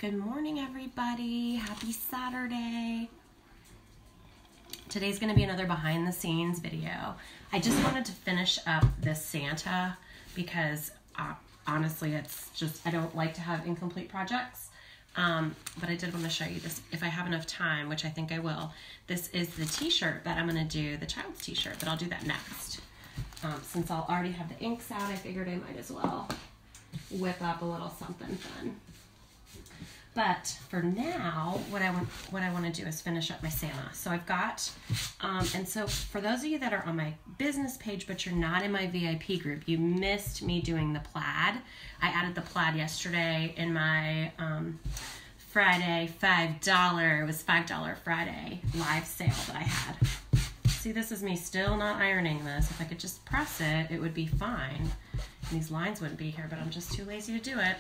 Good morning, everybody. Happy Saturday. Today's going to be another behind the scenes video. I just wanted to finish up this Santa because honestly, it's just, I don't like to have incomplete projects. But I did want to show you this if I have enough time, which I think I will. This is the t-shirt that I'm going to do, the child's t-shirt, but I'll do that next. Since I'll already have the inks out, I figured I might as well whip up a little something fun. But for now, what I want to do is finish up my Santa. So I've got, and so for those of you that are on my business page, but you're not in my VIP group, you missed me doing the plaid. I added the plaid yesterday in my Friday $5, it was $5 Friday live sale that I had. See, this is me still not ironing this. If I could just press it, it would be fine. And these lines wouldn't be here, but I'm just too lazy to do it.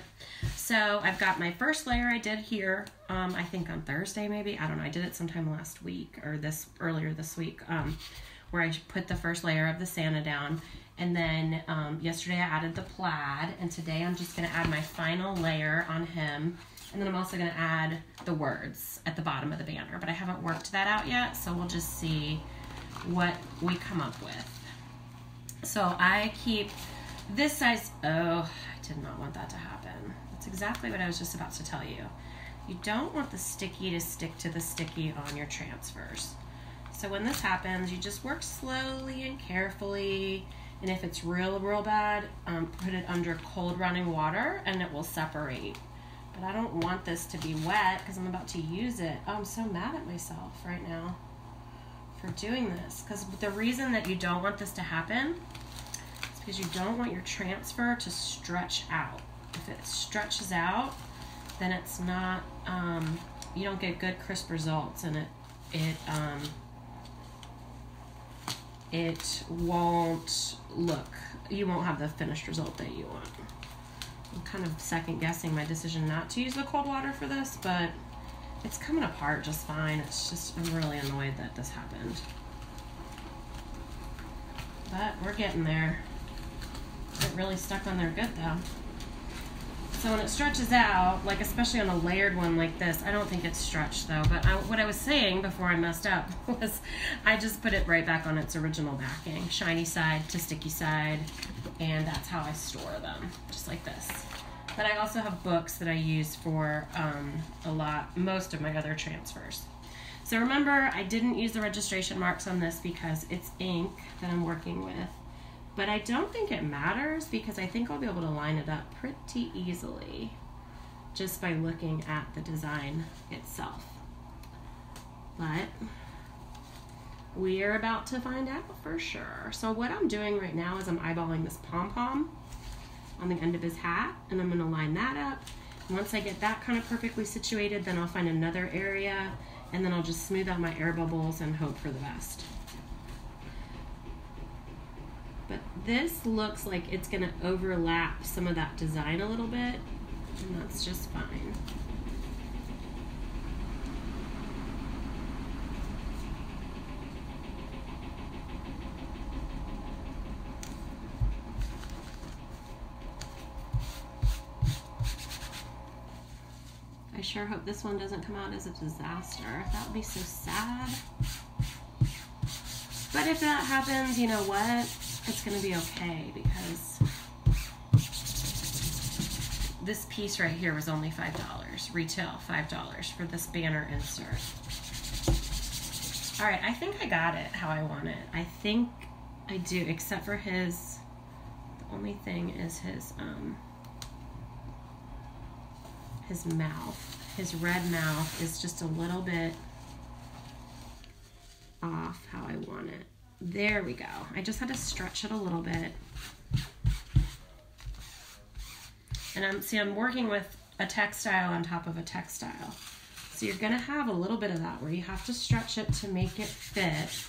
So I've got my first layer I did here, I think on Thursday maybe. I don't know, I did it sometime last week or earlier this week, where I put the first layer of the Santa down. And then yesterday I added the plaid, and today I'm just gonna add my final layer on him. And then I'm also gonna add the words at the bottom of the banner, but I haven't worked that out yet, so we'll just see what we come up with. So I keep this size. Oh, I did not want that to happen. That's exactly what I was just about to tell you. You don't want the sticky to stick to the sticky on your transfers. So when this happens, you just work slowly and carefully, and if it's real bad, put it under cold running water and it will separate. But I don't want this to be wet because I'm about to use it. Oh, I'm so mad at myself right now for doing this, because the reason that you don't want this to happen is because you don't want your transfer to stretch out. If it stretches out, then it's not, you don't get good crisp results, and it won't look, you won't have the finished result that you want. I'm kind of second guessing my decision not to use the cold water for this, but it's coming apart just fine. It's just, I'm really annoyed that this happened. But we're getting there. It really stuck on there good though. So when it stretches out, like especially on a layered one like this, I don't think it's stretched though, but what I was saying before I messed up was I just put it right back on its original backing, shiny side to sticky side, and that's how I store them, just like this. But I also have books that I use for most of my other transfers. So remember, I didn't use the registration marks on this because it's ink that I'm working with. But I don't think it matters because I think I'll be able to line it up pretty easily just by looking at the design itself. But we are about to find out for sure. So what I'm doing right now is I'm eyeballing this pom-pom on the end of his hat, and I'm gonna line that up. And once I get that kind of perfectly situated, then I'll find another area, and then I'll just smooth out my air bubbles and hope for the best. But this looks like it's gonna overlap some of that design a little bit, and that's just fine. I sure hope this one doesn't come out as a disaster. That would be so sad. But if that happens, you know what? It's gonna be okay because this piece right here was only $5, retail $5 for this banner insert. All right, I think I got it how I want it. I think I do, except for his, the only thing is his mouth. His red mouth is just a little bit off how I want it. There we go. I just had to stretch it a little bit. And I'm working with a textile on top of a textile. So you're gonna have a little bit of that where you have to stretch it to make it fit.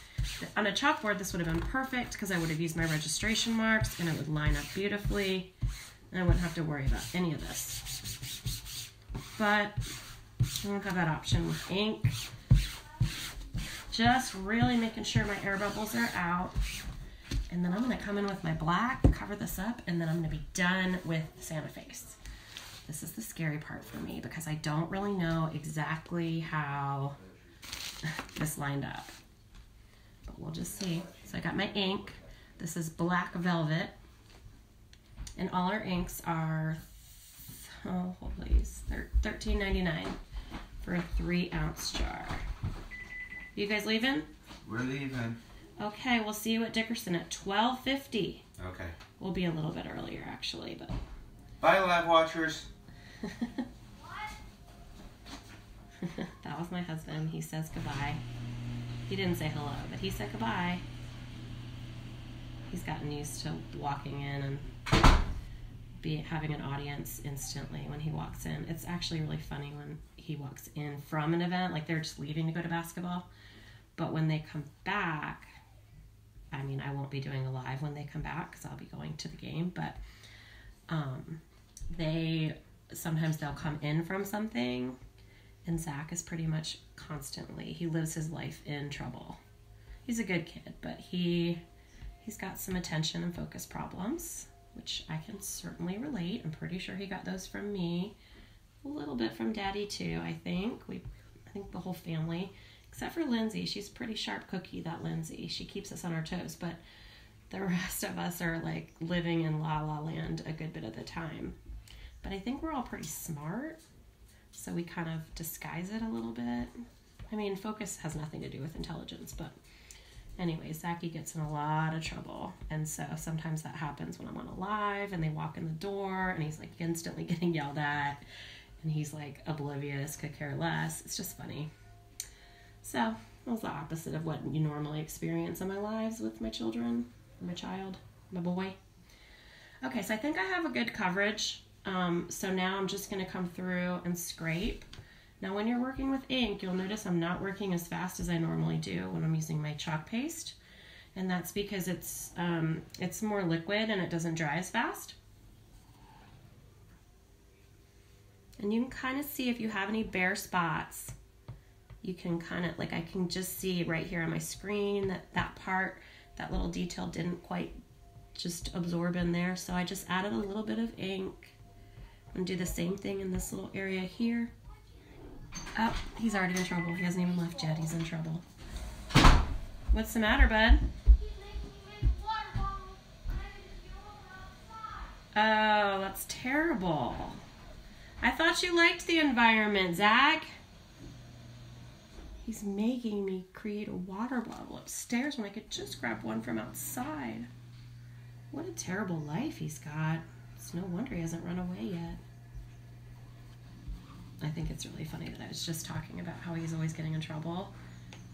On a chalkboard, this would have been perfect because I would have used my registration marks and it would line up beautifully. And I wouldn't have to worry about any of this. But I don't have that option with ink. Just really making sure my air bubbles are out. And then I'm gonna come in with my black, cover this up, and then I'm gonna be done with Santa face. This is the scary part for me because I don't really know exactly how this lined up. But we'll just see. So I got my ink. This is black velvet. And all our inks are, oh, please, they're $13.99 for a 3-ounce jar. You guys leaving? We're leaving. Okay, we'll see you at Dickerson at 12:50. Okay. We'll be a little bit earlier, actually, but. Bye, live watchers. That was my husband. He says goodbye. He didn't say hello, but he said goodbye. He's gotten used to walking in and having an audience instantly when he walks in. It's actually really funny when he walks in from an event, like they're just leaving to go to basketball. But when they come back, I mean, I won't be doing a live when they come back because I'll be going to the game, but sometimes they'll come in from something, and Zach is pretty much constantly, he lives his life in trouble. He's a good kid, but he's got some attention and focus problems, which I can certainly relate. I'm pretty sure he got those from me, a little bit from Daddy too. I think the whole family, except for Lindsay. She's a pretty sharp cookie, that Lindsay. She keeps us on our toes, but the rest of us are like living in la la land a good bit of the time. But I think we're all pretty smart, so we kind of disguise it a little bit. I mean, focus has nothing to do with intelligence, but anyway, Zachy gets in a lot of trouble, and so sometimes that happens when I'm on a live and they walk in the door and he's like instantly getting yelled at and he's like oblivious, could care less. It's just funny. So that was the opposite of what you normally experience in my lives with my children, my child, my boy. Okay, so I think I have a good coverage. So now I'm just going to come through and scrape. Now when you're working with ink, you'll notice I'm not working as fast as I normally do when I'm using my chalk paste. And that's because it's more liquid and it doesn't dry as fast. And you can kind of see if you have any bare spots. You can kind of, like, I can just see right here on my screen that part, that little detail didn't quite just absorb in there. So I just added a little bit of ink. I'm going to do the same thing in this little area here. Oh, he's already in trouble. He hasn't even left yet. He's in trouble. What's the matter, bud? Oh, that's terrible. I thought you liked the environment, Zach. He's making me create a water bottle upstairs when I could just grab one from outside. What a terrible life he's got. It's no wonder he hasn't run away yet. I think it's really funny that I was just talking about how he's always getting in trouble,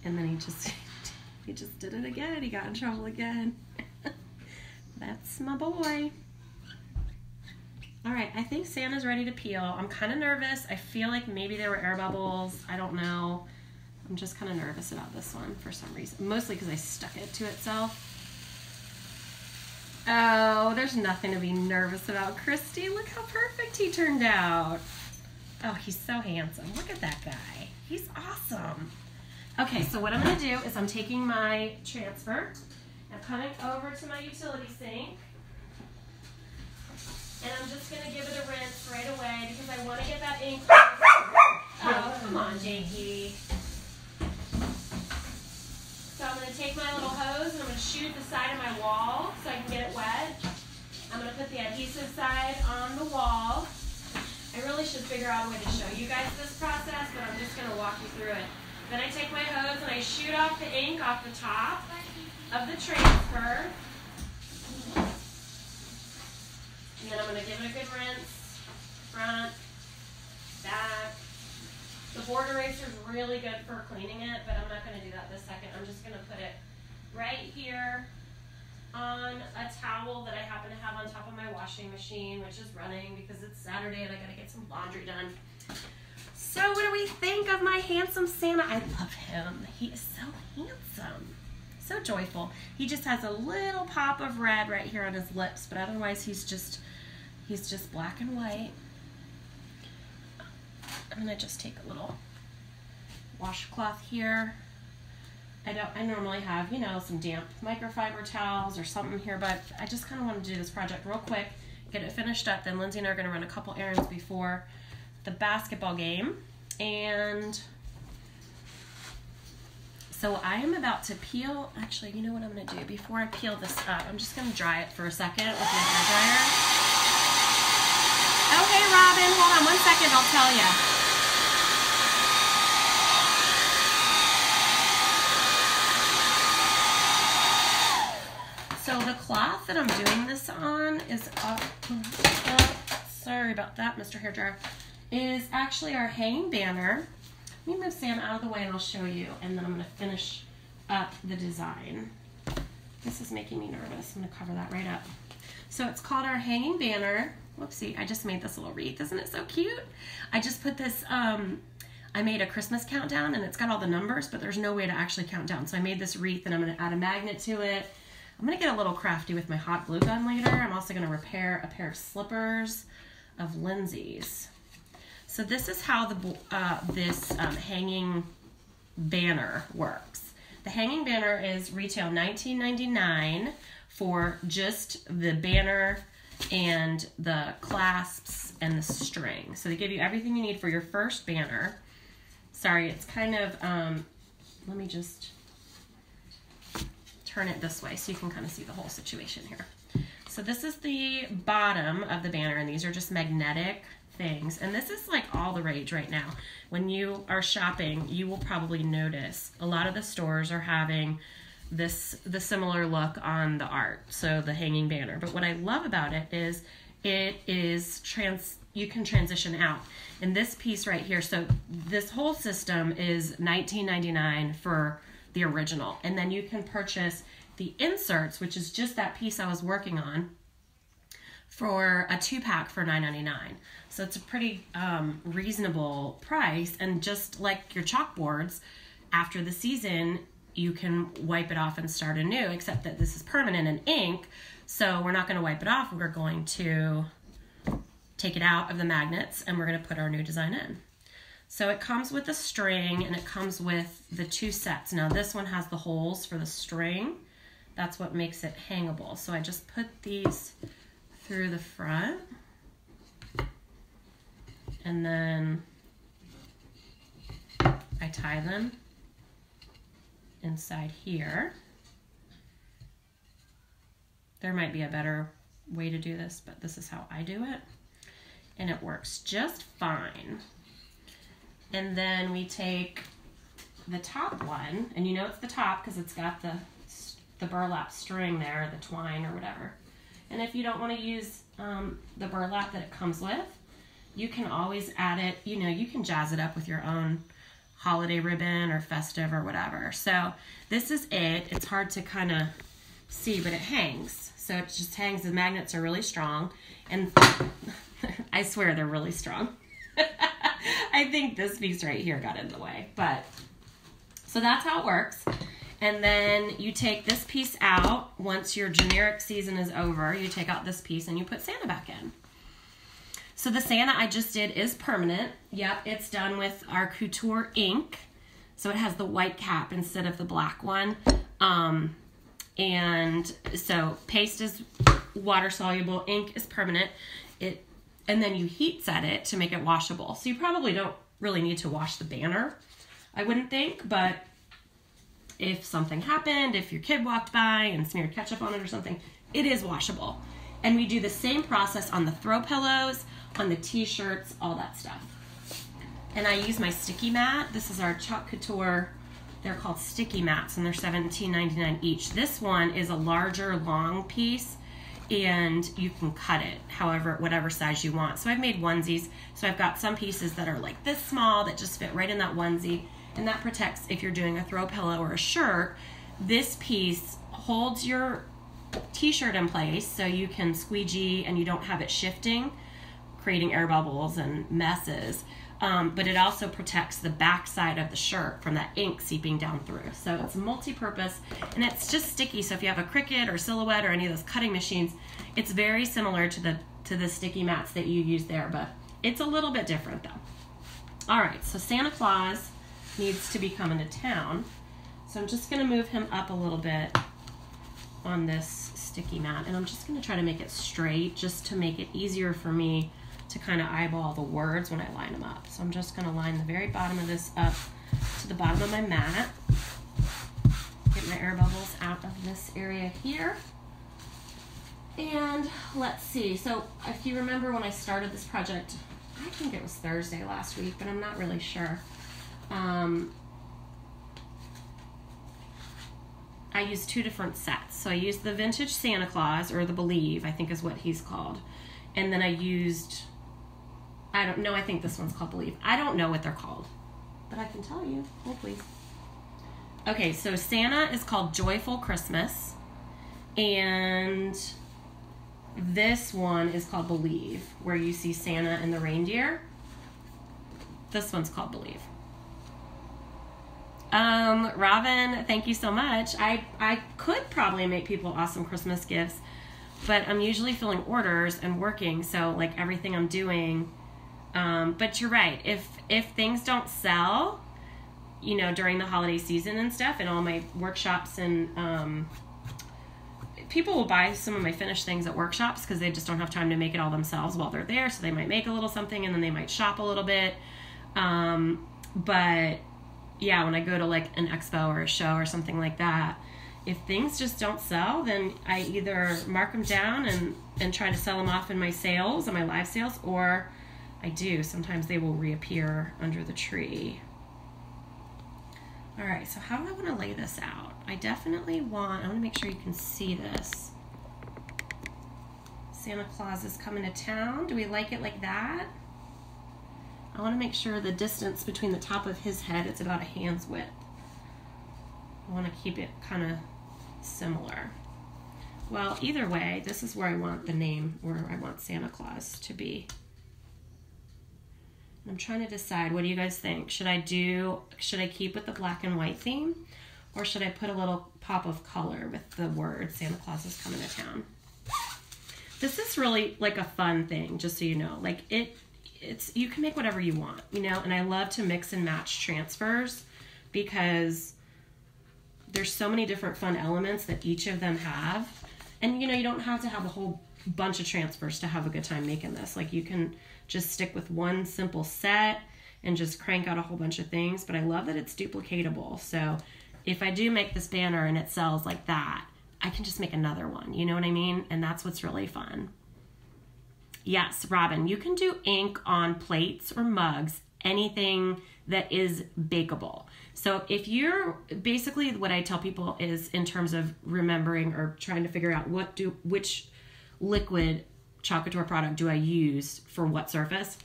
and then he just did it again. He got in trouble again. That's my boy. All right, I think Santa's ready to peel. I'm kind of nervous. I feel like maybe there were air bubbles. I don't know. I'm just kind of nervous about this one for some reason. Mostly because I stuck it to itself. Oh, there's nothing to be nervous about, Christy. Look how perfect he turned out. Oh, he's so handsome. Look at that guy. He's awesome. Okay, so what I'm going to do is I'm taking my transfer. I'm coming over to my utility sink. And I'm just going to give it a rinse right away because I want to get that ink. Oh, come on, Jakey. So I'm going to take my little hose and I'm going to shoot the side of my wall so I can get it wet. I'm going to put the adhesive side on the wall. I really should figure out a way to show you guys this process, but I'm just going to walk you through it. Then I take my hose and I shoot off the ink off the top of the transfer. And then I'm going to give it a good rinse, front, back. The board eraser is really good for cleaning it, but I'm not going to do that this second. I'm just going to put it right here on a towel that I happen to have on top of my washing machine, which is running because it's Saturday and I got to get some laundry done. So what do we think of my handsome Santa? I love him. He is so handsome. So joyful. He just has a little pop of red right here on his lips, but otherwise he's just black and white. I'm gonna just take a little washcloth here. I normally have, some damp microfiber towels or something here, but I just kind of want to do this project real quick, get it finished up. Then Lindsay and I are going to run a couple errands before the basketball game. And so I am about to peel. Actually, you know what I'm going to do? Before I peel this up, I'm just going to dry it for a second with my hair dryer. Oh, hey, Robin. Hold on 1 second. I'll tell you. So the cloth that I'm doing this on is, sorry about that, Mr. Hairdryer, is actually our hanging banner. Let me move Sam out of the way and I'll show you, and then I'm going to finish up the design. This is making me nervous. I'm going to cover that right up. So it's called our hanging banner. Whoopsie, I just made this little wreath. Isn't it so cute? I just put this, I made a Christmas countdown and it's got all the numbers, but there's no way to actually count down. So I made this wreath and I'm going to add a magnet to it. I'm going to get a little crafty with my hot glue gun later. I'm also going to repair a pair of slippers of Lindsay's. So this is how this hanging banner works. The hanging banner is retail $19.99 for just the banner and the clasps and the string. So they give you everything you need for your first banner. Sorry, it's kind of, let me just turn it this way so you can kind of see the whole situation here. So this is the bottom of the banner, and these are just magnetic things. And this is like all the rage right now. When you are shopping, you will probably notice a lot of the stores are having the similar look on the art, so the hanging banner. But what I love about it is you can transition out. And this piece right here, so this whole system is $19.99 for the original, and then you can purchase the inserts, which is just that piece I was working on, for a 2-pack for $9.99. So it's a pretty reasonable price, and just like your chalkboards, after the season you can wipe it off and start anew, except that this is permanent in ink, so we're not going to wipe it off. We're going to take it out of the magnets and we're going to put our new design in. So it comes with a string and it comes with the 2 sets. Now this one has the holes for the string. That's what makes it hangable. So I just put these through the front, and then I tie them inside here. There might be a better way to do this, but this is how I do it, and it works just fine. And then we take the top one, and you know it's the top because it's got the burlap string there, the twine or whatever. And if you don't want to use the burlap that it comes with, you can always add it, you know, you can jazz it up with your own holiday ribbon or festive or whatever. So this is it. It's hard to kind of see, but it hangs. So it just hangs. The magnets are really strong, and I swear they're really strong. I think this piece right here got in the way, but so that's how it works. And then you take this piece out. Once your generic season is over, you take out this piece and you put Santa back in. So the Santa I just did is permanent. Yep, it's done with our Couture ink. So it has the white cap instead of the black one. And so paste is water soluble, ink is permanent. And then you heat set it to make it washable. So you probably don't really need to wash the banner, I wouldn't think, but if something happened, if your kid walked by and smeared ketchup on it or something, it is washable. And we do the same process on the throw pillows, on the t-shirts, all that stuff. And I use my sticky mat. This is our Chalk Couture. They're called sticky mats, and they're $17.99 each. This one is a larger, long piece, and you can cut it however, whatever size you want. So I've made onesies. So I've got some pieces that are like this small that just fit right in that onesie, and that protects if you're doing a throw pillow or a shirt. This piece holds your t-shirt in place so you can squeegee and you don't have it shifting, creating air bubbles and messes. But it also protects the back side of the shirt from that ink seeping down through. So it's multi-purpose, and it's just sticky. So if you have a Cricut or Silhouette or any of those cutting machines, it's very similar to the sticky mats that you use there, but it's a little bit different though. All right, so Santa Claus needs to be coming to town. So I'm just gonna move him up a little bit on this sticky mat, and I'm just going to try to make it straight just to make it easier for me to kind of eyeball the words when I line them up. So I'm just going to line the very bottom of this up to the bottom of my mat. Get my air bubbles out of this area here. And let's see. So if you remember when I started this project, I think it was Thursday last week, but I'm not really sure. I used 2 different sets. So I used the Vintage Santa Claus, or the Believe, I think is what he's called. And then I used, I don't know, I think this one's called Believe. I don't know what they're called, but I can tell you. Oh, please. Okay, so Santa is called Joyful Christmas. And this one is called Believe, where you see Santa and the reindeer. This one's called Believe. Robin, thank you so much. I could probably make people awesome Christmas gifts, but I'm usually filling orders and working, so like everything I'm doing. But you're right. If things don't sell, you know, during the holiday season and stuff, and all my workshops, and people will buy some of my finished things at workshops because they just don't have time to make it all themselves while they're there, so they might make a little something and then they might shop a little bit. But yeah, when I go to like an expo or a show or something like that, if things just don't sell, then I either mark them down and try to sell them off in my sales and my live sales, or I do. Sometimes they will reappear under the tree. All right, so how do I want to lay this out? I want to make sure you can see this. Santa Claus is coming to town. Do we like it like that? I want to make sure the distance between the top of his head is about a hand's width. I want to keep it kind of similar. Well, either way, this is where I want the name, where I want Santa Claus to be. I'm trying to decide, what do you guys think? Should I keep with the black and white theme, or should I put a little pop of color with the word Santa Claus is coming to town? This is really like a fun thing, just so you know. Like it's you can make whatever you want, you know, and I love to mix and match transfers because there's so many different fun elements that each of them have. And you know, you don't have to have a whole bunch of transfers to have a good time making this. Like you can just stick with one simple set and just crank out a whole bunch of things. But I love that it's duplicatable. So if I do make this banner and it sells like that, I can just make another one. You know what I mean? And that's what's really fun. Yes, Robin, you can do ink on plates or mugs, anything that is bakeable. So if you're, basically what I tell people is, in terms of remembering or trying to figure out which liquid chalk couture product do I use for what surface,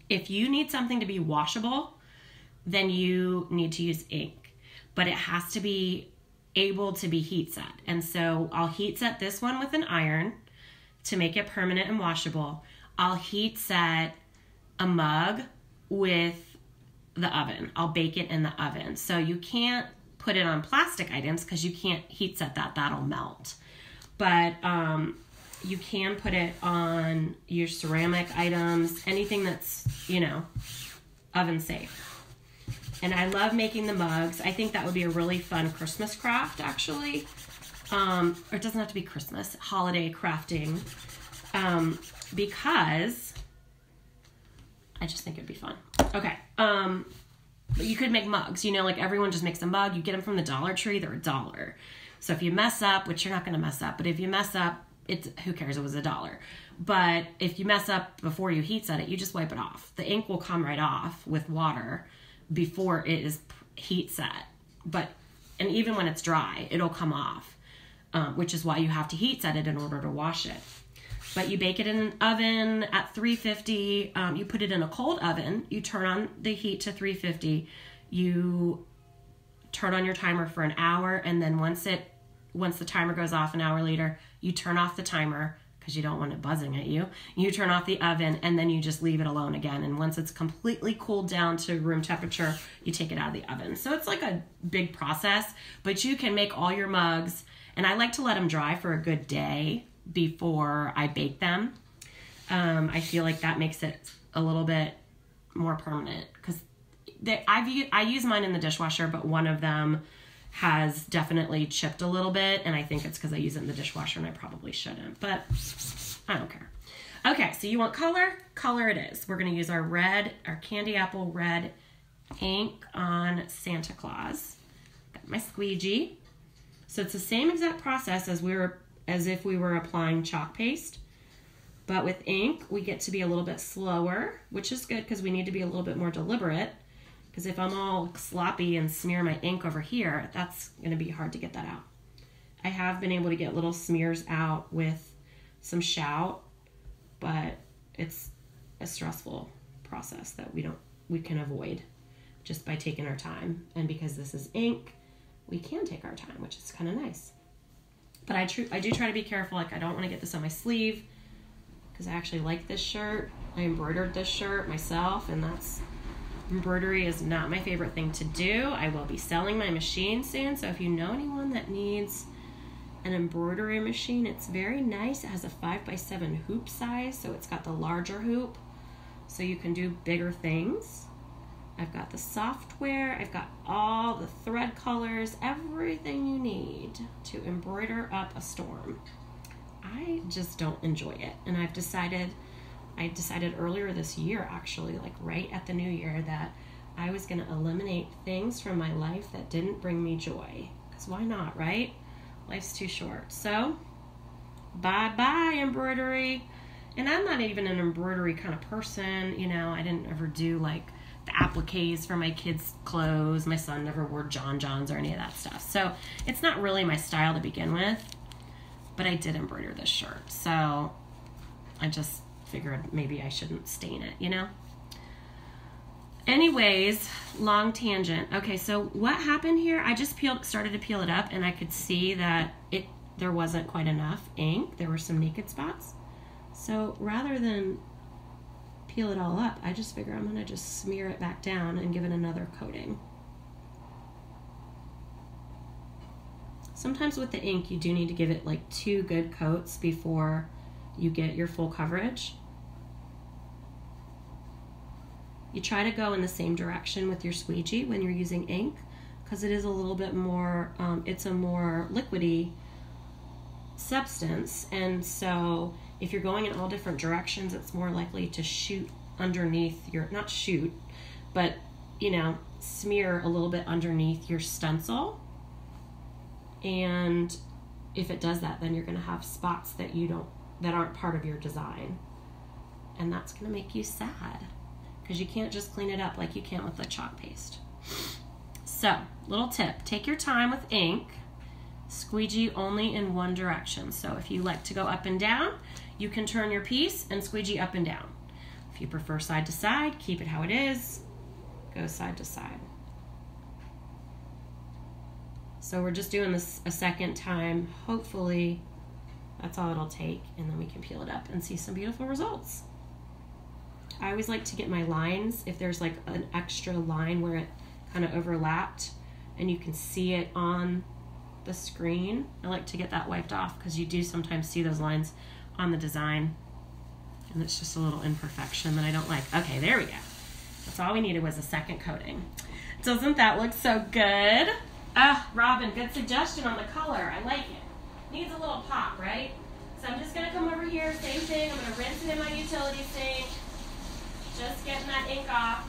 if you need something to be washable, then you need to use ink, but it has to be able to be heat set. And so I'll heat set this one with an iron to make it permanent and washable. I'll heat set a mug with the oven. I'll bake it in the oven. So you can't put it on plastic items because you can't heat set that. That'll melt. But you can put it on your ceramic items, anything that's, you know, oven safe. And I love making the mugs. I think that would be a really fun Christmas craft, actually. Or it doesn't have to be Christmas, holiday crafting. Because I just think it'd be fun. Okay. But you could make mugs, you know, like everyone just makes a mug. You get them from the Dollar Tree, they're $1. So if you mess up, which you're not going to mess up, but if you mess up, who cares, it was $1. But if you mess up before you heat set it, you just wipe it off. The ink will come right off with water before it is heat set. And even when it's dry, it'll come off, which is why you have to heat set it in order to wash it. But you bake it in an oven at 350. You put it in a cold oven. You turn on the heat to 350. You turn on your timer for an hour, and then once the timer goes off an hour later, you turn off the timer because you don't want it buzzing at you. You turn off the oven, and then you just leave it alone again. And once it's completely cooled down to room temperature, you take it out of the oven. So it's like a big process, but you can make all your mugs. And I like to let them dry for a good day before I bake them. I feel like that makes it a little bit more permanent because I use mine in the dishwasher, but one of them has definitely chipped a little bit, and I think it's because I use it in the dishwasher and I probably shouldn't, but I don't care. Okay, so you want color? Color it is. We're going to use our red, our candy apple red ink on Santa Claus. Got my squeegee. So it's the same exact process as if we were applying chalk paste, but with ink we get to be a little bit slower, which is good because we need to be a little bit more deliberate, because if I'm all sloppy and smear my ink over here, that's going to be hard to get that out. I have been able to get little smears out with some shout, but it's a stressful process that we can avoid just by taking our time. And because this is ink, we can take our time, which is kind of nice. But I do try to be careful. Like, I don't want to get this on my sleeve because I actually like this shirt. I embroidered this shirt myself, and embroidery is not my favorite thing to do. I will be selling my machine soon, so if you know anyone that needs an embroidery machine, it's very nice. It has a 5x7 hoop size, so it's got the larger hoop, so you can do bigger things. I've got the software, I've got all the thread colors, everything you need to embroider up a storm. I just don't enjoy it, and I decided earlier this year, actually, like right at the new year, that I was going to eliminate things from my life that didn't bring me joy, because why not, right? Life's too short. So bye-bye embroidery. And I'm not even an embroidery kind of person, you know. I didn't ever do like the appliques for my kids' clothes. My son never wore John Johns or any of that stuff. So it's not really my style to begin with, but I did embroider this shirt. So I just figured maybe I shouldn't stain it, you know? Anyways, long tangent. Okay, so what happened here? I just started to peel it up, and I could see that there wasn't quite enough ink. There were some naked spots. So rather than peel it all up, I just figure I'm gonna just smear it back down and give it another coating. Sometimes with the ink, you do need to give it like 2 good coats before you get your full coverage. You try to go in the same direction with your squeegee when you're using ink, because it is a little bit more, it's a more liquidy substance, and so if you're going in all different directions, it's more likely to shoot underneath your, not shoot, but, you know, smear a little bit underneath your stencil. And if it does that, then you're going to have spots that aren't part of your design, and that's going to make you sad, because you can't just clean it up like you can with the chalk paste. So, little tip, take your time with ink, squeegee only in one direction. So if you like to go up and down, you can turn your piece and squeegee up and down. If you prefer side to side, keep it how it is, go side to side. So we're just doing this a second time. Hopefully that's all it'll take, and then we can peel it up and see some beautiful results. I always like to get my lines, if there's like an extra line where it kind of overlapped and you can see it on the screen, I like to get that wiped off, because you do sometimes see those lines on the design and it's just a little imperfection that I don't like. Okay, there we go. That's all we needed was a second coating. Doesn't that look so good? Robin, good suggestion on the color. I like it. Needs a little pop, right? So I'm just gonna come over here, same thing. I'm gonna rinse it in my utility sink. Just getting that ink off.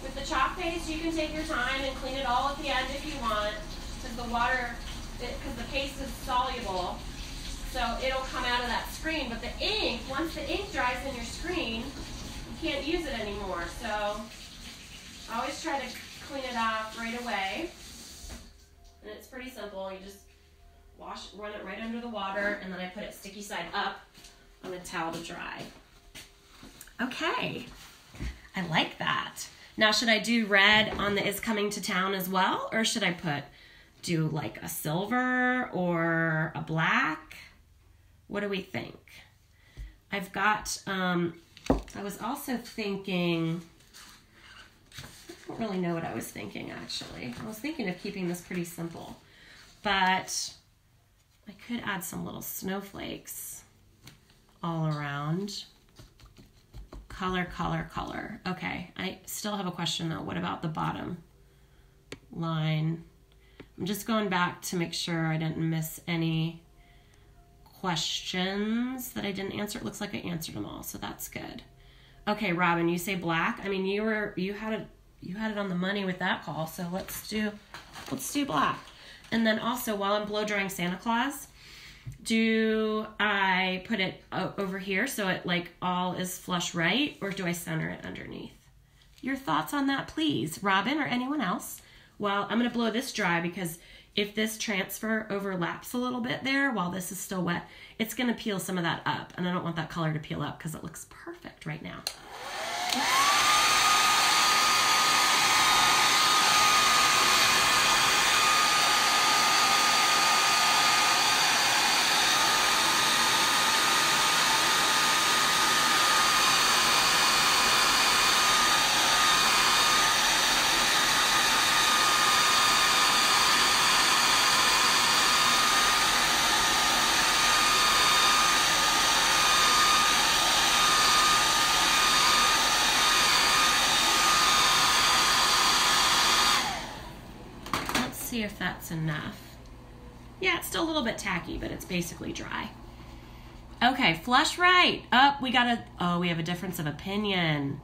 With the chalk paste, you can take your time and clean it all at the end if you want, because the water, because the paste is soluble, so it'll come out of that screen. But the ink, once the ink dries in your screen, you can't use it anymore. So I always try to clean it off right away. And it's pretty simple. You just run it right under the water, and then I put it sticky side up on the towel to dry. Okay, I like that. Now, should I do red on the Is Coming to Town as well, or should I do like a silver or a black? What do we think? I've got, I was also thinking, I don't really know what I was thinking actually. I was thinking of keeping this pretty simple, but I could add some little snowflakes all around. Color, color, color. Okay, I still have a question though. What about the bottom line? I'm just going back to make sure I didn't miss any questions that I didn't answer. It looks like I answered them all, so that's good. Okay, Robin, you say black. I mean, you had it on the money with that call, so let's do black. And then also, while I'm blow drying Santa Claus, do I put it over here so it like all is flush right, or do I center it underneath? Your thoughts on that, please, Robin or anyone else. Well, I'm going to blow this dry because if this transfer overlaps a little bit there while this is still wet, it's going to peel some of that up, and I don't want that color to peel up because it looks perfect right now. See if that's enough. Yeah, it's still a little bit tacky, but it's basically dry. Okay, flush right. We have a difference of opinion.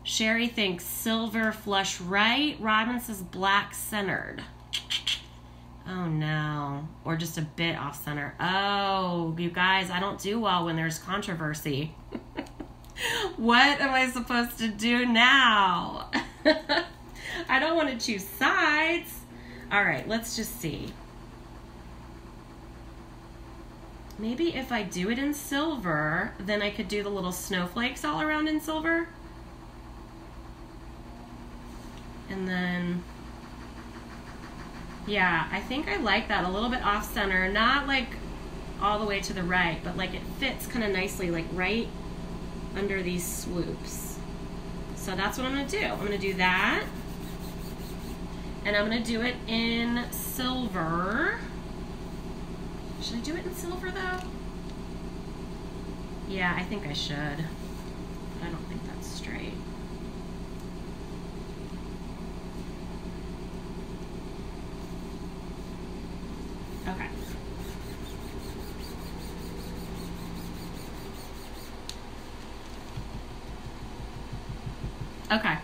Sherry thinks silver flush right. Robin says black centered. Oh no, or just a bit off center. Oh, you guys, I don't do well when there's controversy. What am I supposed to do now? I don't want to choose sides. All right, let's just see. Maybe if I do it in silver, then I could do the little snowflakes all around in silver. And then, yeah, I think I like that. A little bit off center, not like all the way to the right, but like it fits kind of nicely, like right under these swoops. So that's what I'm gonna do. I'm gonna do that. And I'm going to do it in silver. Should I do it in silver though? Yeah, I think I should. But I don't think that's straight. Okay. Okay.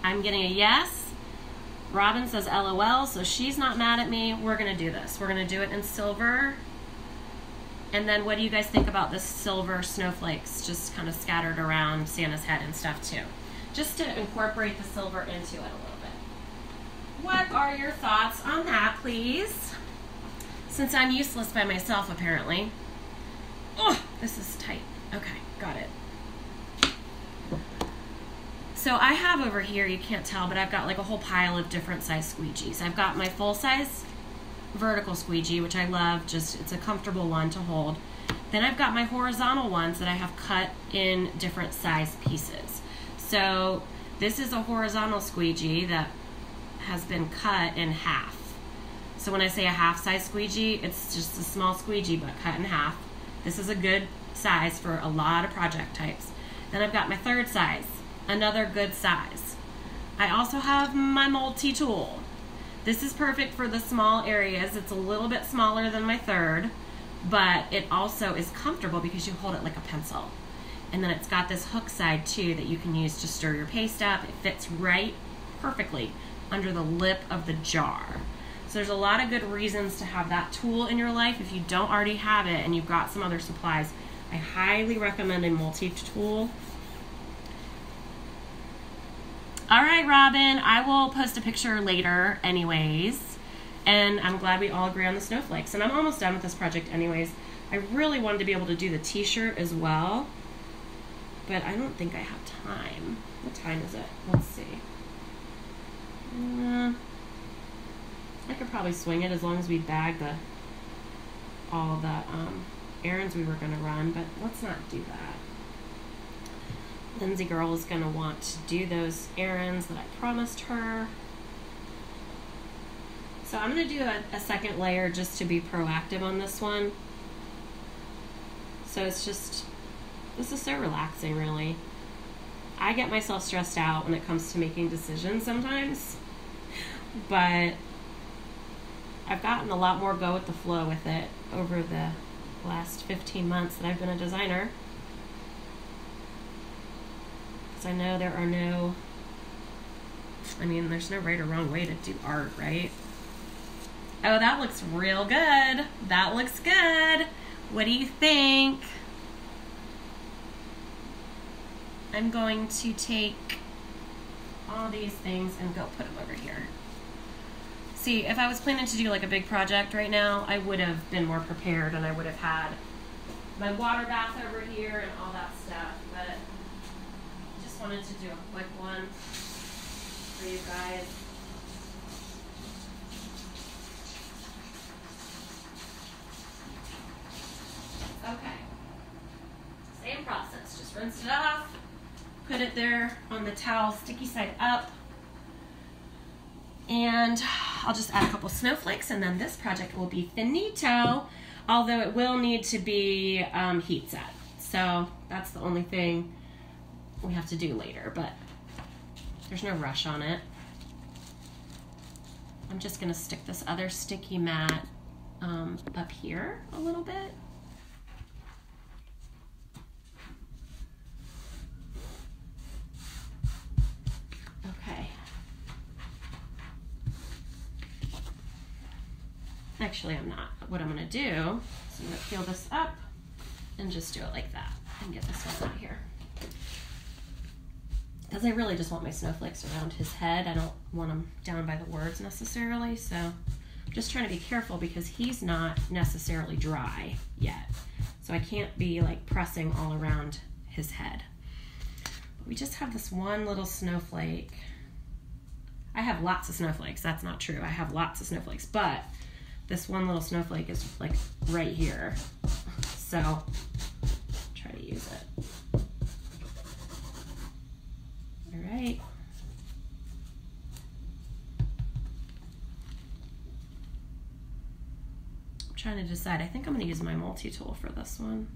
I'm getting a yes. Robin says LOL, so she's not mad at me. We're going to do this. We're going to do it in silver. And then what do you guys think about the silver snowflakes just kind of scattered around Santa's head and stuff too? Just to incorporate the silver into it a little bit. What are your thoughts on that, please? Since I'm useless by myself, apparently. Oh, this is tight. Okay, got it. So I have over here, you can't tell, but I've got like a whole pile of different size squeegees. I've got my full size vertical squeegee, which I love, just it's a comfortable one to hold. Then I've got my horizontal ones that I have cut in different size pieces. So this is a horizontal squeegee that has been cut in half. So when I say a half size squeegee, it's just a small squeegee but cut in half. This is a good size for a lot of project types. Then I've got my third size. Another good size. I also have my multi-tool. This is perfect for the small areas. It's a little bit smaller than my third, but it also is comfortable because you hold it like a pencil. And then it's got this hook side too that you can use to stir your paste up. It fits right perfectly under the lip of the jar. So there's a lot of good reasons to have that tool in your life. If you don't already have it and you've got some other supplies, I highly recommend a multi-tool. All right, Robin, I will post a picture later anyways, and I'm glad we all agree on the snowflakes, and I'm almost done with this project anyways. I really wanted to be able to do the t-shirt as well, but I don't think I have time. What time is it? Let's see. I could probably swing it as long as we bag all the errands we were going to run, but let's not do that. Lindsay girl is going to want to do those errands that I promised her. So I'm going to do a second layer just to be proactive on this one. So it's just, this is so relaxing really. I get myself stressed out when it comes to making decisions sometimes, but I've gotten a lot more go with the flow with it over the last 15 months that I've been a designer. Because I know there are no, I mean, there's no right or wrong way to do art, right? Oh, that looks real good. That looks good. What do you think? I'm going to take all these things and go put them over here. See, if I was planning to do like a big project right now, I would have been more prepared and I would have had my water bath over here and all that stuff, but I just wanted to do a quick one for you guys. Okay, same process, just rinse it off, put it there on the towel, sticky side up, and I'll just add a couple snowflakes and then this project will be finito, although it will need to be heat set. So that's the only thing we have to do later, but there's no rush on it. I'm just gonna stick this other sticky mat up here a little bit. Okay. Actually, I'm not. What I'm gonna do is I'm gonna peel this up and just do it like that and get this one out here. Because I really just want my snowflakes around his head. I don't want them down by the words necessarily, so I'm just trying to be careful because he's not necessarily dry yet. So I can't be like pressing all around his head. But we just have this one little snowflake. I have lots of snowflakes. That's not true. I have lots of snowflakes, but this one little snowflake is like right here. So try to use it. All right. I'm trying to decide. I think I'm going to use my multi-tool for this one.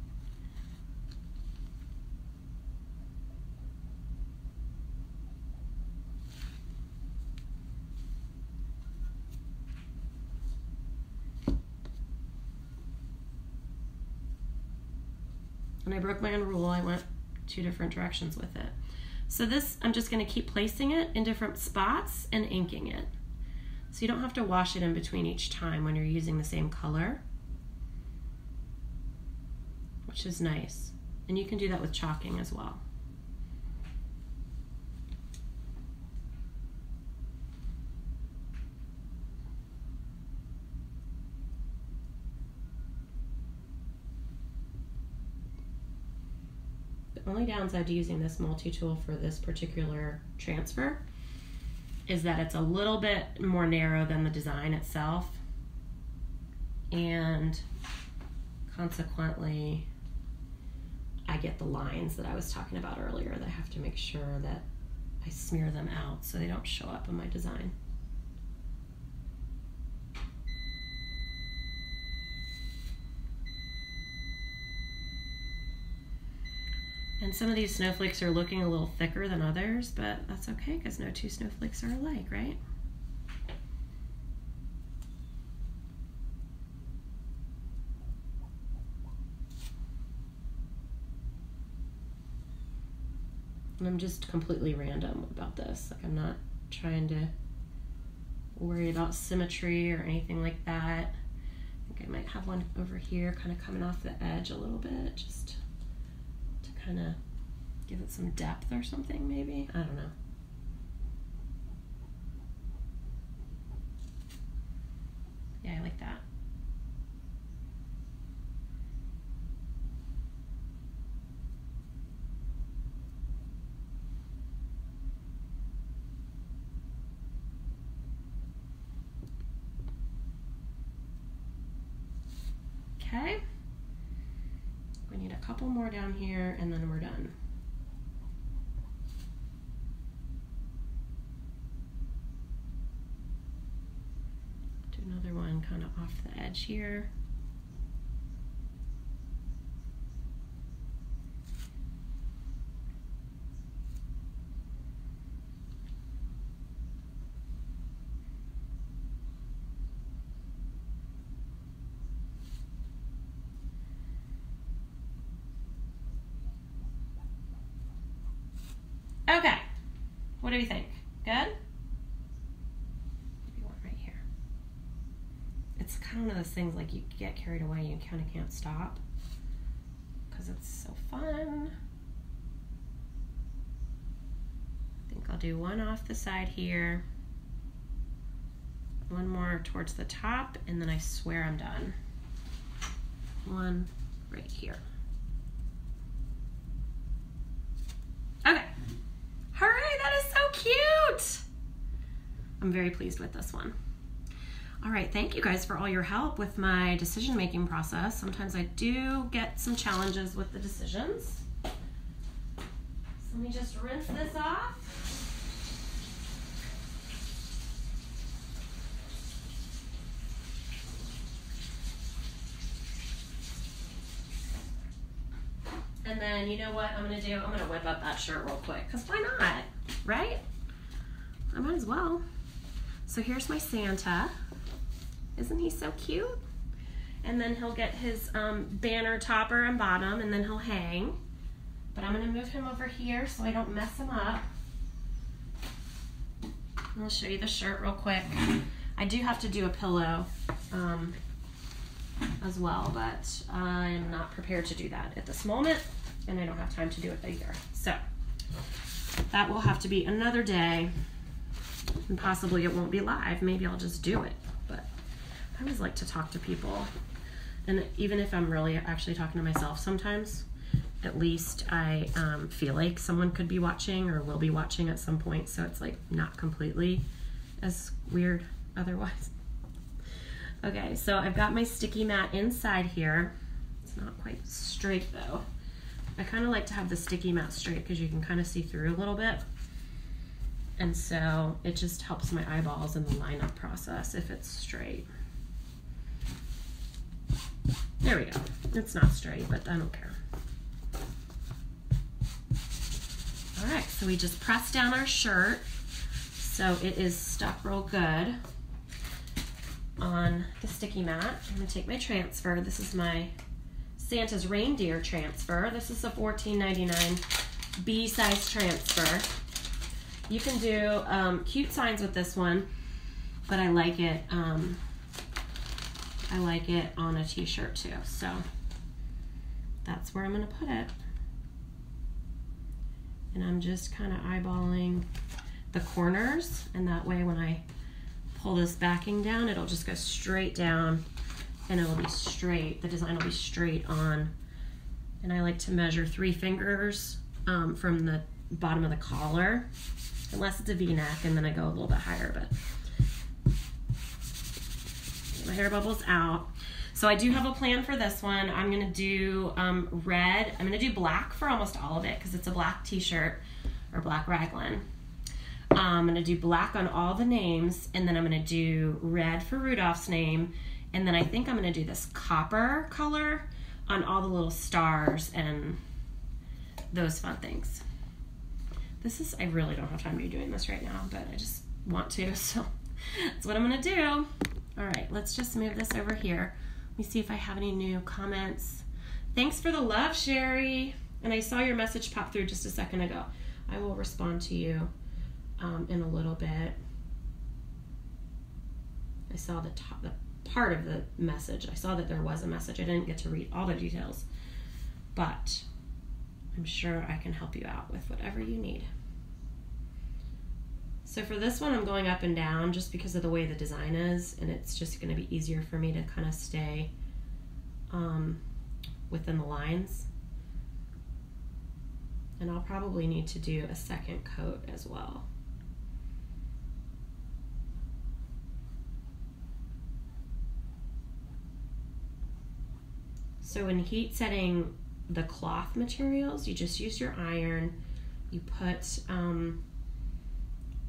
When I broke my own rule, I went 2 different directions with it. So this, I'm just going to keep placing it in different spots and inking it. So you don't have to wash it in between each time when you're using the same color, which is nice. And you can do that with chalking as well. The only downside to using this multi-tool for this particular transfer is that it's a little bit more narrow than the design itself, and consequently I get the lines that I was talking about earlier that I have to make sure that I smear them out so they don't show up in my design. And some of these snowflakes are looking a little thicker than others, but that's okay because no 2 snowflakes are alike, right? And I'm just completely random about this. Like, I'm not trying to worry about symmetry or anything like that. I think I might have one over here kind of coming off the edge a little bit, just kind of give it some depth or something, maybe. I don't know. Yeah, I like that. Okay. We need a couple more down here and then we're done. Do another one kind of off the edge here. Okay, what do you think? Good? Maybe one right here. It's kind of one of those things like you get carried away, you kind of can't stop because it's so fun. I think I'll do one off the side here, one more towards the top, and then I swear I'm done. One right here. Okay. Hooray, that is so cute. I'm very pleased with this one. All right, thank you guys for all your help with my decision-making process. Sometimes I do get some challenges with the decisions. So let me just rinse this off. And then, you know what I'm gonna do? I'm gonna whip up that shirt real quick, because why not, right? I might as well. So here's my Santa. Isn't he so cute? And then he'll get his banner topper and bottom, and then he'll hang. But I'm gonna move him over here so I don't mess him up. I'll show you the shirt real quick. I do have to do a pillow as well, but I am not prepared to do that at this moment, and I don't have time to do it either. So that will have to be another day, and possibly it won't be live. Maybe I'll just do it, but I always like to talk to people, and even if I'm really actually talking to myself sometimes, at least I feel like someone could be watching or will be watching at some point, so it's like not completely as weird otherwise. Okay, so I've got my sticky mat inside here. It's not quite straight though. I kind of like to have the sticky mat straight because you can kind of see through a little bit. And so it just helps my eyeballs in the lineup process if it's straight. There we go. It's not straight, but I don't care. All right, so we just press down our shirt so it is stuck real good on the sticky mat. I'm gonna take my transfer. This is my Santa's Reindeer transfer. This is a $14.99 B size transfer. You can do cute signs with this one, but I like it on a t-shirt too. So that's where I'm gonna put it. And I'm just kind of eyeballing the corners, and that way when I pull this backing down, it'll just go straight down and it'll be straight. The design will be straight on. And I like to measure 3 fingers from the bottom of the collar, unless it's a V-neck, and then I go a little bit higher, but get my hair bubbles out. So I do have a plan for this one. I'm gonna do red. I'm gonna do black for almost all of it because it's a black t-shirt or black raglan. I'm gonna do black on all the names, and then I'm gonna do red for Rudolph's name, and then I think I'm gonna do this copper color on all the little stars and those fun things. I really don't have time to be doing this right now, but I just want to, so that's what I'm gonna do. All right, let's just move this over here. Let me see if I have any new comments. Thanks for the love, Sherry. And I saw your message pop through just a second ago. I will respond to you in a little bit. I saw the part of the message. I saw that there was a message. I didn't get to read all the details, but I'm sure I can help you out with whatever you need. So for this one, I'm going up and down just because of the way the design is, and it's just going to be easier for me to kind of stay within the lines. And I'll probably need to do a second coat as well. So in heat setting the cloth materials, you just use your iron. You put,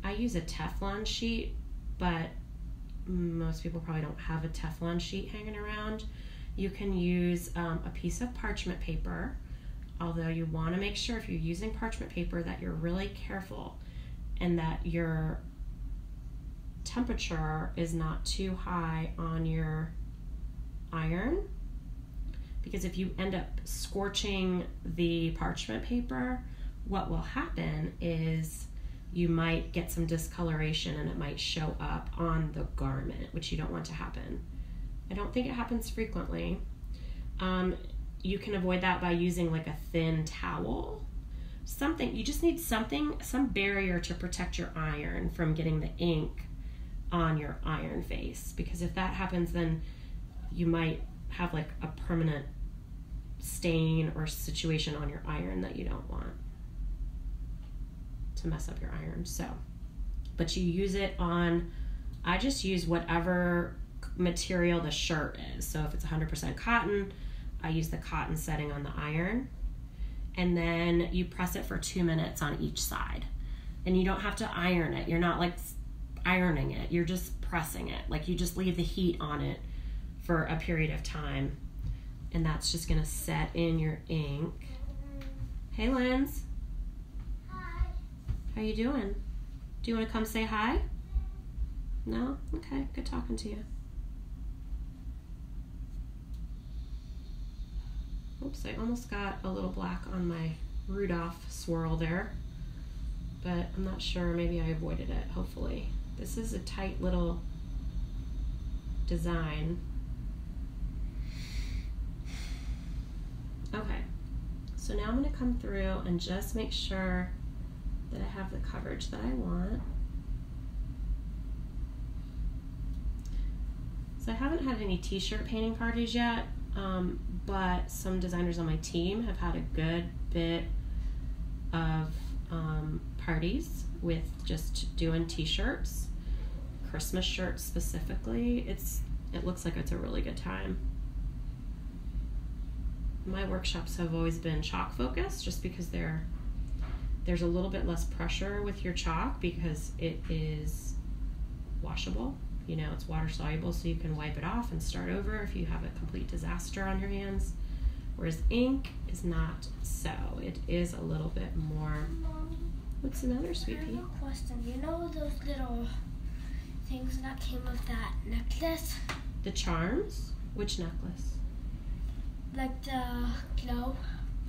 I use a Teflon sheet, but most people probably don't have a Teflon sheet hanging around. You can use a piece of parchment paper, although you want to make sure if you're using parchment paper that you're really careful and that your temperature is not too high on your iron, because if you end up scorching the parchment paper what will happen is you might get some discoloration and it might show up on the garment, which you don't want to happen. I don't think it happens frequently. You can avoid that by using like a thin towel. Something, you just need something, some barrier to protect your iron from getting the ink on your iron face, because if that happens, then you might have like a permanent stain or situation on your iron that you don't want to mess up your iron. So, but you use it on, I just use whatever material the shirt is. So if it's 100% cotton, I use the cotton setting on the iron, and then you press it for 2 minutes on each side. And you don't have to iron it. You're not like ironing it. You're just pressing it. Like you just leave the heat on it for a period of time. And that's just gonna set in your ink. Hey, Linz. Hi. How you doing? Do you want to come say hi? No? Okay, good talking to you. Oops, I almost got a little black on my Rudolph swirl there, but I'm not sure. Maybe I avoided it, hopefully. This is a tight little design. Okay, so now I'm going to come through and just make sure that I have the coverage that I want. So I haven't had any t-shirt painting parties yet, but some designers on my team have had a good bit of parties with just doing t-shirts, Christmas shirts specifically. It looks like it's a really good time. My workshops have always been chalk focused, just because there's a little bit less pressure with your chalk because it is washable. You know, it's water soluble, so you can wipe it off and start over if you have a complete disaster on your hands. Whereas ink is not so. It is a little bit more. What's another, sweet pea? I have a question. You know those little things that came with that necklace? The charms? Which necklace? Like the glow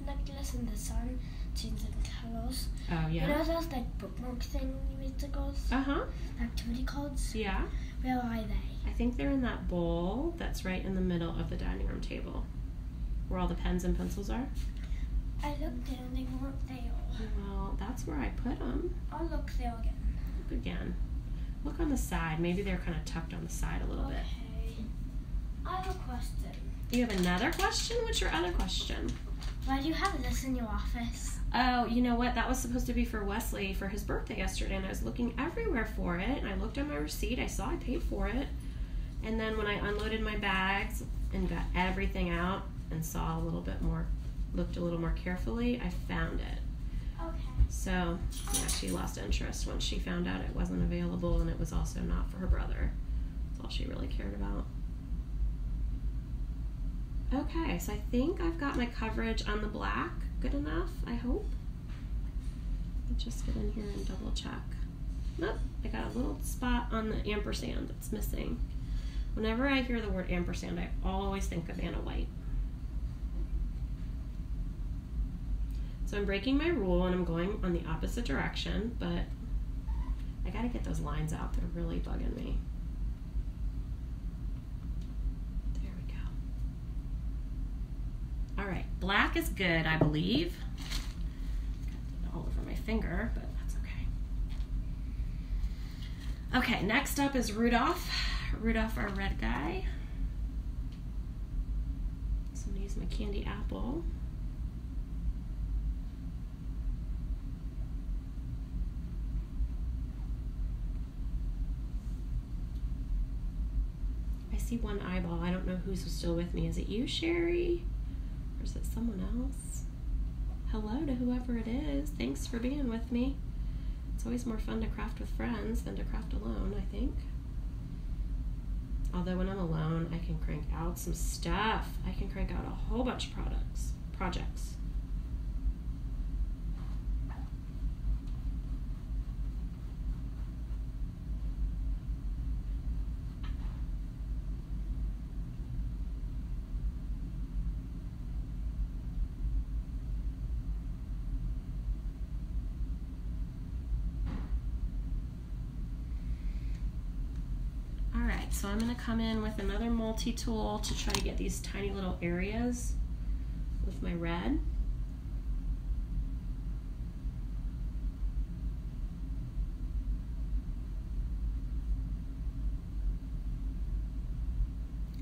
necklace in the sun, changing colors. Oh, yeah. You know those like bookmark thing musicals? Uh-huh. Activity codes? Yeah. Where are they? I think they're in that bowl that's right in the middle of the dining room table, where all the pens and pencils are. I looked there and they weren't there. Well, that's where I put them. I'll look there again. Look again. Look on the side. Maybe they're kind of tucked on the side a little bit. Okay. I have a question. You have another question? What's your other question? Why do you have this in your office? Oh, you know what? That was supposed to be for Wesley for his birthday yesterday, and I was looking everywhere for it, and I looked at my receipt. I saw I paid for it. And then when I unloaded my bags and got everything out and saw looked a little more carefully, I found it. Okay. So, yeah, she lost interest when she found out it wasn't available, and it was also not for her brother. That's all she really cared about. Okay, so I think I've got my coverage on the black good enough, I hope. Let me just get in here and double check. Nope, I got a little spot on the ampersand that's missing. Whenever I hear the word ampersand, I always think of Vanna White. So I'm breaking my rule and I'm going on the opposite direction, but I gotta get those lines out. They're really bugging me. There we go. All right, black is good, I believe. Got it all over my finger, but that's okay. Okay, next up is Rudolph. Rudolph, our red guy. So I'm gonna use my candy apple. I see one eyeball. I don't know who's still with me. Is it you, Sherry? Or is it someone else? Hello to whoever it is. Thanks for being with me. It's always more fun to craft with friends than to craft alone, I think. Although when I'm alone, I can crank out some stuff. I can crank out a whole bunch of projects. so I'm gonna come in with another multi-tool to try to get these tiny little areas with my red.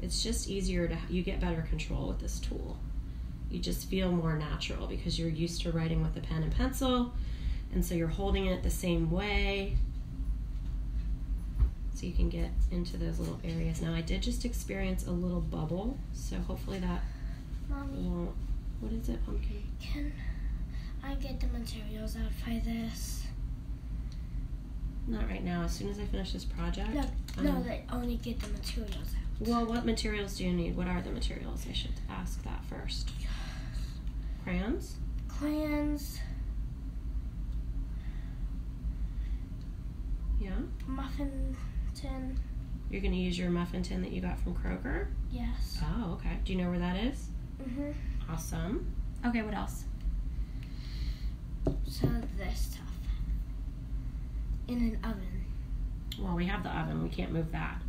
It's just easier to, you get better control with this tool. You just feel more natural because you're used to writing with a pen and pencil, and so you're holding it the same way. So you can get into those little areas. Now I did just experience a little bubble, so hopefully that won't. What is it, Pumpkin? Can I get the materials out for this? Not right now. As soon as I finish this project. No, like only get the materials out. Well, what materials do you need? What are the materials? I should ask that first. Crayons? Crayons. Yeah. Muffin tin. You're going to use your muffin tin that you got from Kroger? Yes. Oh, okay. Do you know where that is? Mhm. Awesome. Okay, what else? So this stuff. In an oven. Well, we have the oven. We can't move that.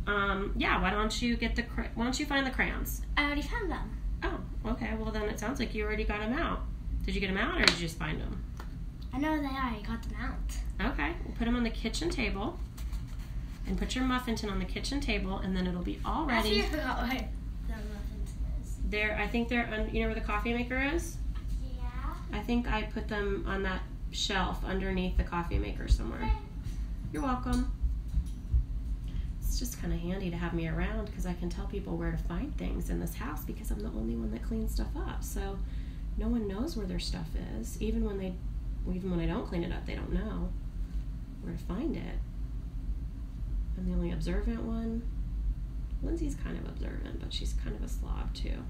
Yeah, why don't you find the crayons? I already found them. Oh, okay. Well, then it sounds like you already got them out. Did you get them out, or did you just find them? I know they are. I got them out. Okay. We'll put them on the kitchen table. And put your muffin tin on the kitchen table, and then it'll be all ready. I forgot what the muffin tin is. I think they're, you know where the coffee maker is? Yeah. I think I put them on that shelf underneath the coffee maker somewhere. You're welcome. It's just kind of handy to have me around because I can tell people where to find things in this house because I'm the only one that cleans stuff up. So no one knows where their stuff is. Even when I don't clean it up, they don't know where to find it. I'm the only observant one. Lindsay's kind of observant, but she's kind of a slob too.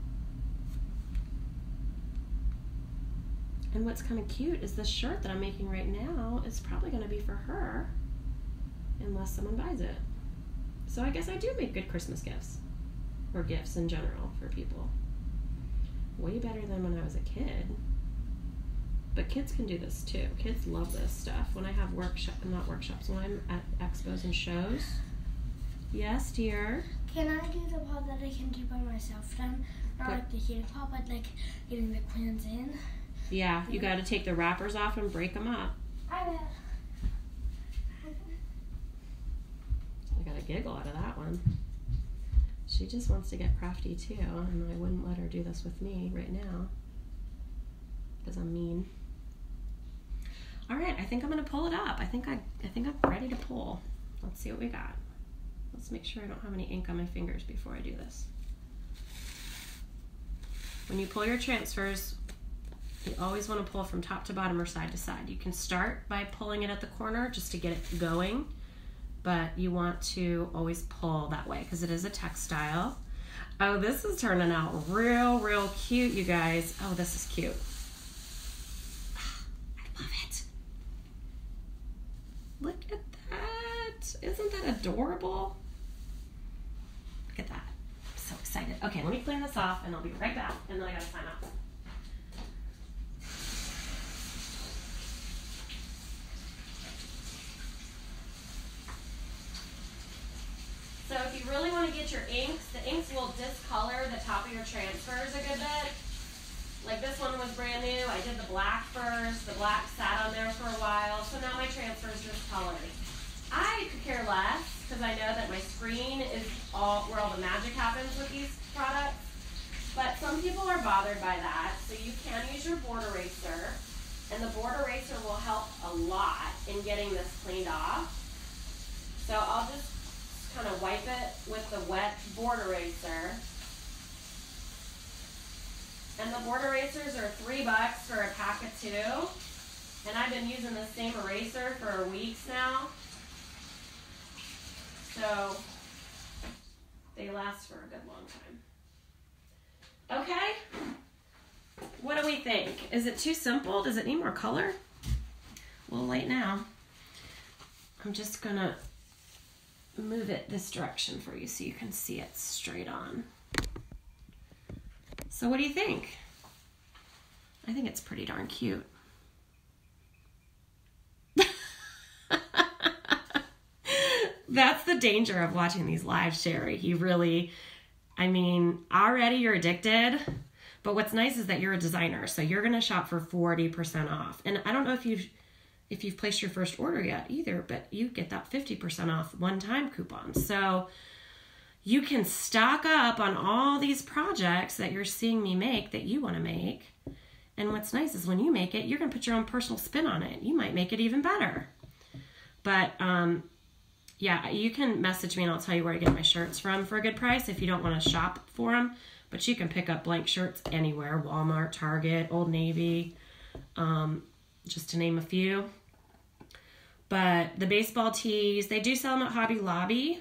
And what's kind of cute is this shirt that I'm making right now is probably going to be for her unless someone buys it. So I guess I do make good Christmas gifts, or gifts in general for people. Way better than when I was a kid. But kids can do this too. Kids love this stuff. When I have when I'm at expos and shows. Yes, dear? Can I do the part that I can do by myself then? Not like the heating part, but like getting the crayons in. Yeah, you got to take the wrappers off and break them up. I will. I got a giggle out of that one. She just wants to get crafty too, and I wouldn't let her do this with me right now because I'm mean. All right, I think I'm gonna pull it up. I think I'm ready to pull. Let's see what we got. Let's make sure I don't have any ink on my fingers before I do this. When you pull your transfers, you always want to pull from top to bottom or side to side. You can start by pulling it at the corner just to get it going, but you want to always pull that way because it is a textile. Oh, this is turning out real cute, you guys. Oh, this is cute. I love it. Look at that. Isn't that adorable? Look at that. I'm so excited. Okay, let me clean this off and I'll be right back, and then I gotta sign off. So if you really want to get your inks, the inks will discolor the top of your transfers a good bit. Like this one was brand new. I did the black first. The black sat on there for a while, so now my transfer's discolored. I could care less because I know that my screen is where all the magic happens with these products. But some people are bothered by that, so you can use your board eraser, and the board eraser will help a lot in getting this cleaned off. So I'll just kind of wipe it with the wet board eraser. And the board erasers are $3 for a pack of 2. And I've been using the same eraser for weeks now. So they last for a good long time. Okay. What do we think? Is it too simple? Does it need more color? A little late now. I'm just gonna move it this direction for you so you can see it straight on. So what do you think? I think it's pretty darn cute. That's the danger of watching these live, Sherry. You really, I mean, already you're addicted, but what's nice is that you're a designer, so you're going to shop for 40% off. And I don't know if you've placed your first order yet either, but you get that 50% off one-time coupon. So you can stock up on all these projects that you're seeing me make that you want to make. And what's nice is when you make it, you're going to put your own personal spin on it. You might make it even better. But yeah, you can message me and I'll tell you where to get my shirts from for a good price if you don't want to shop for them. But you can pick up blank shirts anywhere, Walmart, Target, Old Navy, just to name a few. But the baseball tees, they do sell them at Hobby Lobby.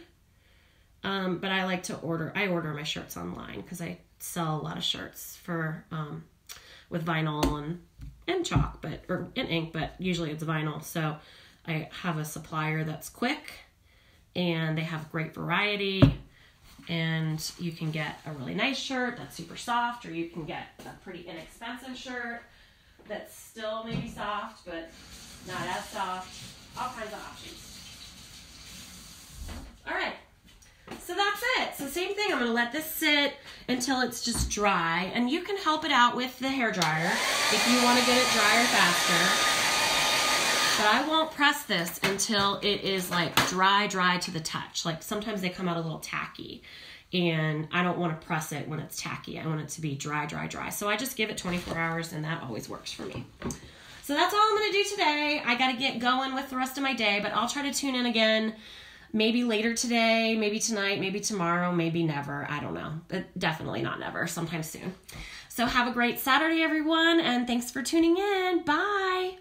But I like to order my shirts online because I sell a lot of shirts for with vinyl and chalk, or ink, but usually it's vinyl. So I have a supplier that's quick and they have great variety, and you can get a really nice shirt that's super soft, or you can get a pretty inexpensive shirt that's still maybe soft, but not as soft. All kinds of options. All right. So that's it. So same thing. I'm going to let this sit until it's just dry. And you can help it out with the hairdryer if you want to get it drier faster. But I won't press this until it is like dry to the touch. Like sometimes they come out a little tacky. And I don't want to press it when it's tacky. I want it to be dry. So I just give it 24 hours and that always works for me. So that's all I'm going to do today. I got to get going with the rest of my day, but I'll try to tune in again. Maybe later today, maybe tonight, maybe tomorrow, maybe never. I don't know. But definitely not never. Sometime soon. So have a great Saturday, everyone. And thanks for tuning in. Bye.